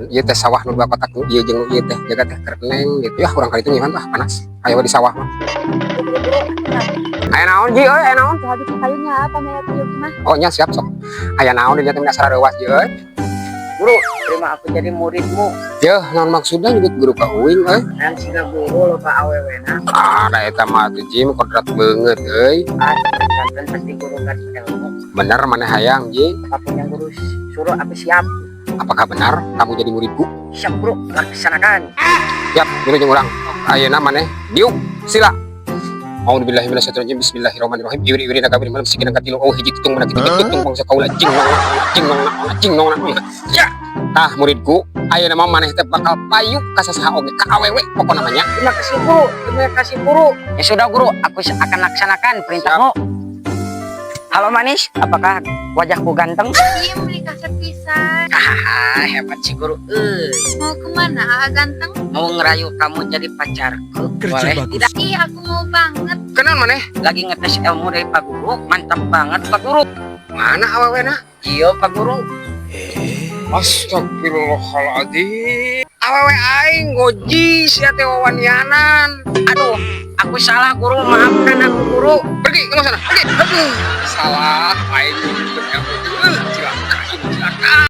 ieu teh sawah nu 2 kotak nu ieu jeung ieu teh jaga teh kereneng gitu. Ya urang kali itu nyiman panas. Aya di sawah mah. Aya naon Ji euy, aya naon? Habis kayunya apa nih tuh gimana? Oh nya siap sok. Aya naon di teh dasar rewas Ji euy. Guru, terima aku jadi muridmu. Yeuh, naon maksudna nyebut guru ka uing euy? Yang siga guru loba awewena. Da eta mah tuh Ji kodrat beungeut euy. Kan pasti guru kan ilmu. Bener maneh hayang Ji. Apapun yang guru suruh aku siap. Apakah benar kamu jadi muridku? Siap guru, laksanakan. Siap, guru jeung urang. Ayeuna maneh diuk sila. A'udzubillahi minasyaitonir rajim. Bismillahirrahmanirrahim. Iwiri nakabir malam sikinan katilu oh hiji tutung menak tutung bangsa kaula jing nong. Ya. Tah muridku, ayeuna mah maneh teh bakal payu ka sasaha oge ka awewe pokona namanya. Terima kasih guru, terima kasih guru. Ya sudah guru, aku akan laksanakan perintahmu. Halo manis, apakah wajahku ganteng? Iya menikah sepisan. Hahaha, hebat sih guru. Mau kemana ganteng? Mau ngerayu kamu jadi pacarku, boleh tidak? Iya aku mau banget. Kenal maneh? Lagi ngetes ilmu dari Pak Guru, mantap banget Pak Guru. Mana awewena? Iya Pak Guru. Astagfirullahaladzim. Awewe aing goji sia teh wawanianan. Aduh, aku salah guru, maafkan aku guru. Pergi ke sana, pergi. Salah aing. Cilaka.